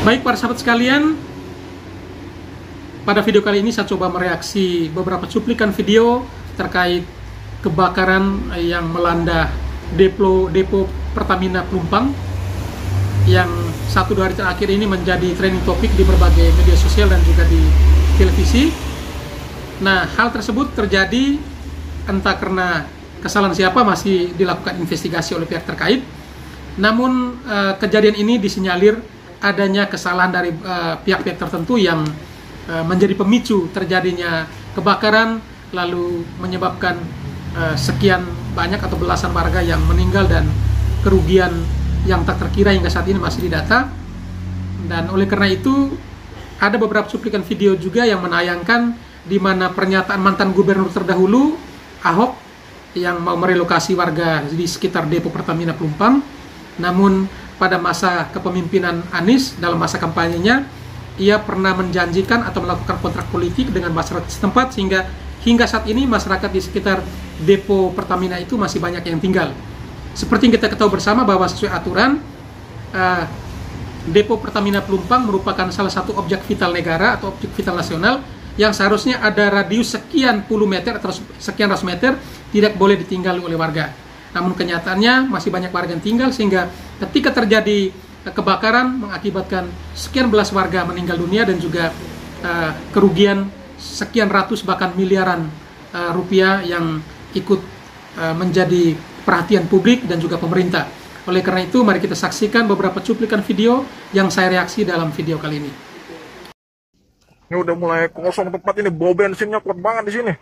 Baik para sahabat sekalian, pada video kali ini saya coba mereaksi beberapa cuplikan video terkait kebakaran yang melanda depo Pertamina Pelumpang yang 1-2 hari terakhir ini menjadi trending topik di berbagai media sosial dan juga di televisi. Nah, hal tersebut terjadi entah karena kesalahan siapa masih dilakukan investigasi oleh pihak terkait. Namun kejadian ini disinyalir adanya kesalahan dari pihak-pihak tertentu yang menjadi pemicu terjadinya kebakaran, lalu menyebabkan sekian banyak atau belasan warga yang meninggal dan kerugian yang tak terkira hingga saat ini masih didata. Dan oleh karena itu ada beberapa cuplikan video juga yang menayangkan di mana pernyataan mantan gubernur terdahulu Ahok yang mau merelokasi warga di sekitar depo Pertamina Pelumpang. Namun pada masa kepemimpinan Anies dalam masa kampanyenya, ia pernah menjanjikan atau melakukan kontrak politik dengan masyarakat setempat sehingga hingga saat ini masyarakat di sekitar depo Pertamina itu masih banyak yang tinggal. Seperti yang kita ketahui bersama bahwa sesuai aturan, depo Pertamina Pelumpang merupakan salah satu objek vital negara atau objek vital nasional yang seharusnya ada radius sekian puluh meter atau sekian ratus meter tidak boleh ditinggali oleh warga. Namun kenyataannya masih banyak warga yang tinggal sehingga ketika terjadi kebakaran mengakibatkan sekian belas warga meninggal dunia dan juga kerugian sekian ratus bahkan miliaran rupiah yang ikut menjadi perhatian publik dan juga pemerintah. Oleh karena itu mari kita saksikan beberapa cuplikan video yang saya reaksi dalam video kali ini. Ini udah mulai kosong tempat ini, bau bensinnya kuat banget di sini.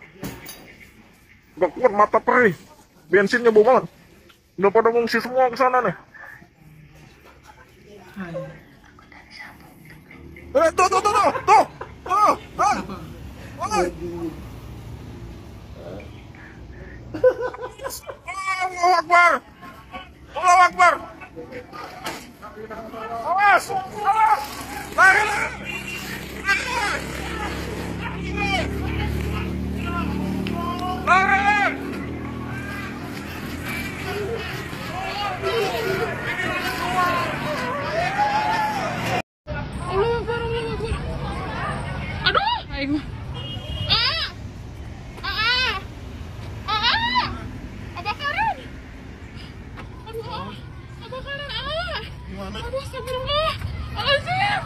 Gak kuat, mata perih. Bensinnya bau banget. Udah pada ngungsi semua ke sana nih. Tuh. Allahu Akbar. Allahu Akbar. Awas. Lari. Aduh, astagfirullah. Azim.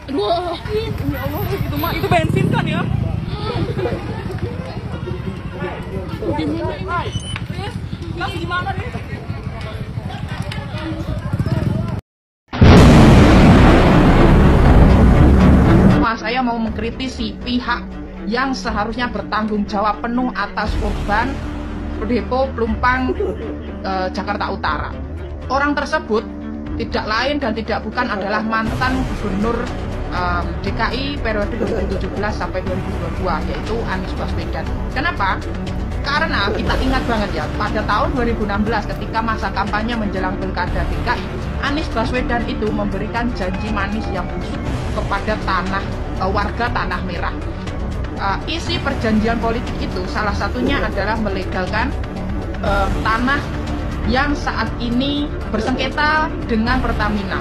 Aduh, ya Allah, itu mah itu bensin kan ya? Gimana ini? Mas gimana nih? Saya mau mengkritisi pihak yang seharusnya bertanggung jawab penuh atas korban depo Pelumpang Jakarta Utara. Orang tersebut tidak lain dan tidak bukan adalah mantan gubernur DKI periode 2017 sampai 2022, yaitu Anies Baswedan. Kenapa? Karena kita ingat banget ya, pada tahun 2016 ketika masa kampanye menjelang Pilkada DKI, Anies Baswedan itu memberikan janji manis yang busuk kepada warga Tanah Merah. Isi perjanjian politik itu salah satunya adalah melegalkan tanah yang saat ini bersengketa dengan Pertamina.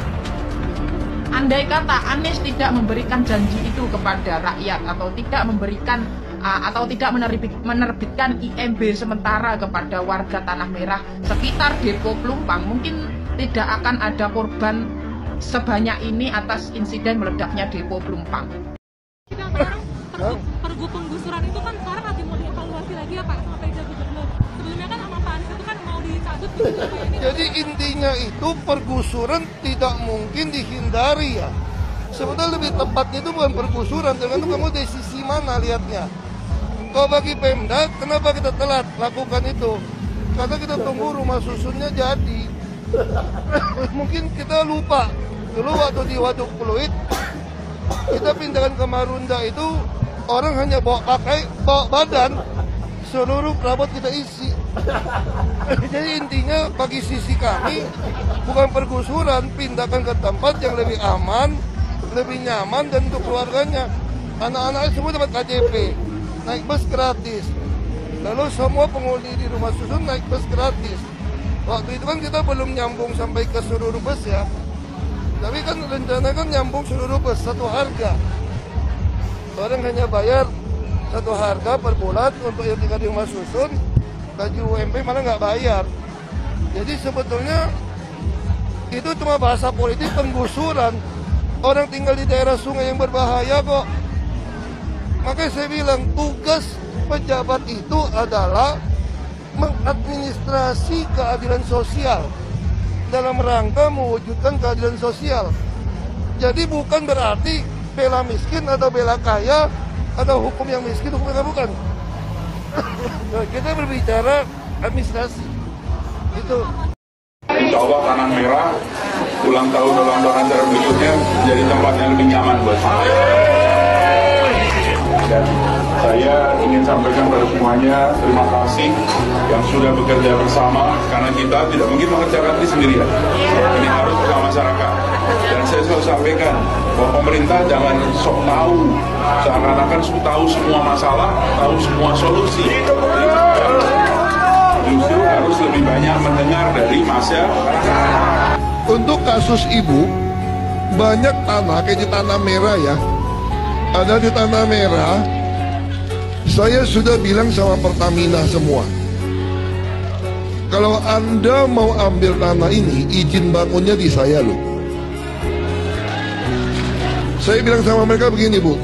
Andai kata Anies tidak memberikan janji itu kepada rakyat atau tidak memberikan atau tidak menerbitkan IMB sementara kepada warga Tanah Merah sekitar depo Pelumpang, mungkin tidak akan ada korban sebanyak ini atas insiden meledaknya depo Pelumpang. Pergub penggusuran itu kan sekarang lagi mau dievaluasi lagi ya Pak sama PJ Gubernur. Sebelumnya kan sama Pak Anies itu kan mau dicabut gitu Pak ini. Jadi intinya itu pergusuran tidak mungkin dihindari ya. Sebetulnya lebih tepatnya itu bukan pergusuran, tergantung kamu dari sisi mana lihatnya. Kalau bagi Pemda, kenapa kita telat lakukan itu? Karena kita tunggu rumah susunnya jadi. Mungkin kita lupa Dulu waktu di Waduk Pluit, kita pindahkan ke Marunda itu, orang hanya bawa badan, seluruh perabot kita isi. Jadi intinya bagi sisi kami, bukan pergusuran, pindahkan ke tempat yang lebih aman, lebih nyaman, dan untuk keluarganya. Anak-anak semua dapat KJP, naik bus gratis. Lalu semua penghuni di rumah susun naik bus gratis. Waktu itu kan kita belum nyambung sampai ke seluruh bus ya. Tapi kan rencana kan nyambung seluruh bus satu harga. Orang hanya bayar satu harga per bulan untuk yang tinggal di rumah susun. Gaji UMP malah nggak bayar. Jadi sebetulnya itu cuma bahasa politik penggusuran. Orang tinggal di daerah sungai yang berbahaya kok. Makanya saya bilang tugas pejabat itu adalah mengadministrasi keadilan sosial dalam rangka mewujudkan keadilan sosial. Jadi bukan berarti bela miskin atau bela kaya atau hukum yang miskin, hukum yang kaya, bukan. Kita berbicara administrasi. Itu. Insya Allah Tanah Merah ulang tahun acara berikutnya jadi tempat yang lebih nyaman buat saya. Dan saya ingin sampaikan pada semuanya terima kasih yang sudah bekerja bersama, karena kita tidak mungkin mengerjakan ini sendirian. Ini harus bersama masyarakat. Dan saya selalu sampaikan bahwa pemerintah jangan sok tahu, seakan-akan tahu semua masalah, tahu semua solusi. Justru harus lebih banyak mendengar dari masyarakat. Untuk kasus ibu, banyak tanah kayak di Tanah Merah ya. Ada di Tanah Merah, saya sudah bilang sama Pertamina semua, kalau Anda mau ambil tanah ini, izin bangunnya di saya loh. Saya bilang sama mereka begini, Bu,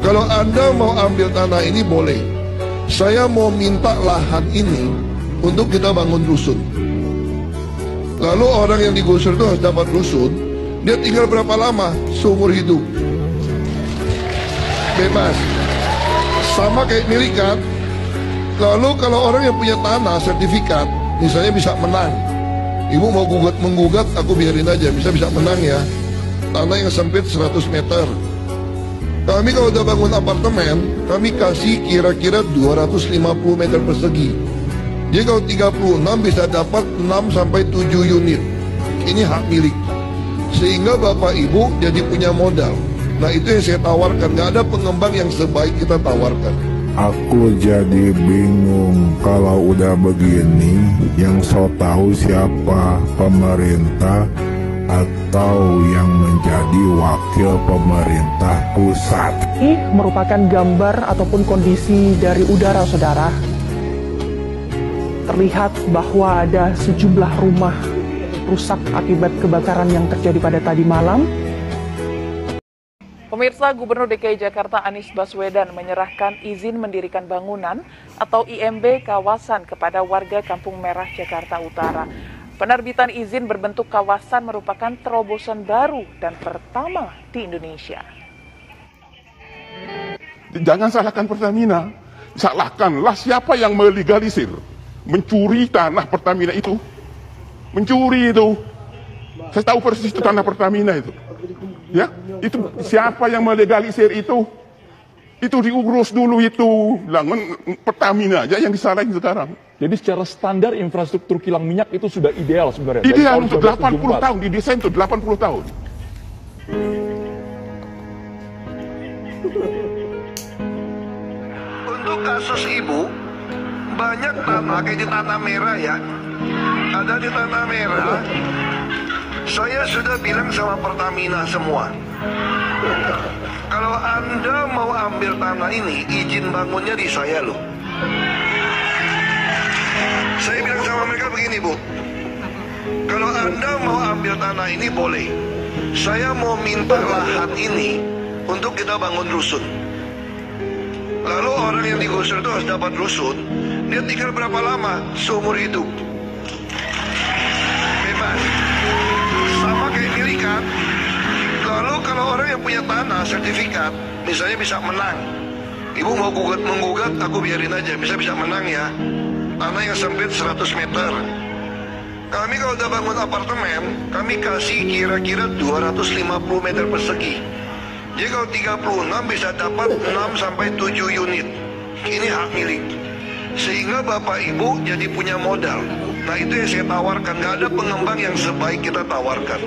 kalau Anda mau ambil tanah ini boleh, saya mau minta lahan ini untuk kita bangun rusun. Lalu orang yang digusur itu harus dapat rusun, dia tinggal berapa lama? Seumur hidup, bebas, sama kayak milikat. Lalu kalau orang yang punya tanah sertifikat, misalnya bisa menang, ibu mau menggugat, aku biarin aja, bisa menang ya. Tanah yang sempit 100 meter. Kami kalau udah bangun apartemen, kami kasih kira-kira 250 meter persegi. Jadi kalau 36 bisa dapat 6 sampai 7 unit. Ini hak milik. Sehingga Bapak Ibu jadi punya modal. Nah itu yang saya tawarkan, nggak ada pengembang yang sebaik kita tawarkan. Aku jadi bingung kalau udah begini, yang so tahu siapa pemerintah atau yang menjadi wakil pemerintah pusat. Ini merupakan gambar ataupun kondisi dari udara, saudara. Terlihat bahwa ada sejumlah rumah rusak akibat kebakaran yang terjadi pada tadi malam. Pemirsa, Gubernur DKI Jakarta Anies Baswedan menyerahkan izin mendirikan bangunan atau IMB kawasan kepada warga Kampung Merah, Jakarta Utara. Penerbitan izin berbentuk kawasan merupakan terobosan baru dan pertama di Indonesia. Jangan salahkan Pertamina, salahkanlah siapa yang melegalisir, mencuri tanah Pertamina itu. Mencuri itu. Saya tahu persis itu tanah Pertamina itu. Ya, itu siapa yang melegalisir itu? Itu diurus dulu itu. Pertamina aja yang disalahin sekarang. Jadi secara standar infrastruktur kilang minyak itu sudah ideal sebenarnya. Ideal untuk 80 tahun, didesain untuk 80 tahun. Untuk kasus ibu, banyak tanah kayak di Tanah Merah ya. Ada di Tanah Merah. Saya sudah bilang sama Pertamina semua, kalau Anda mau ambil tanah ini, izin bangunnya di saya loh. Saya bilang sama mereka begini, Bu, kalau Anda mau ambil tanah ini boleh, saya mau minta lahan ini untuk kita bangun rusun. Lalu orang yang digusur itu harus dapat rusun, dia tinggal berapa lama? Seumur hidup, bebas, sama kayak milikat. Lalu kalau orang yang punya tanah sertifikat, misalnya bisa menang, ibu mau menggugat, aku biarin aja, bisa menang ya. Tanah yang sempit 100 meter. Kami kalau udah bangun apartemen, kami kasih kira-kira 250 meter persegi. Jadi kalau 36 bisa dapat 6 sampai 7 unit. Ini hak milik. Sehingga Bapak Ibu jadi punya modal. Nah itu yang saya tawarkan. Nggak ada pengembang yang sebaik kita tawarkan.